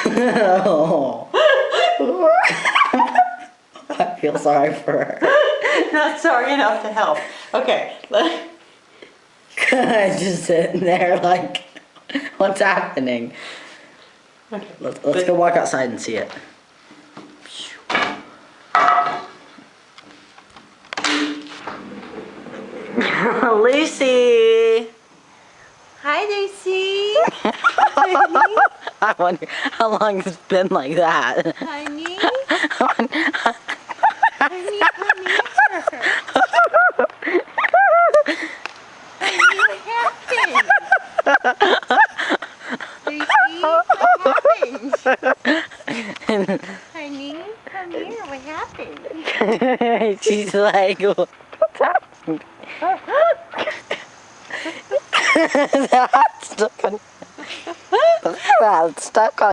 Oh. I feel sorry for her. Not sorry enough to help. Okay. Just sitting there like, what's happening? Okay. Let's go walk outside and see it. Lucy! Hi, Lucy. I wonder how long it's been like that. Honey. Honey, come here. Honey, what happened? Lucy, what happened? Honey, come here. What happened? She's like, what's happening? That's stuck on. That's stuck on.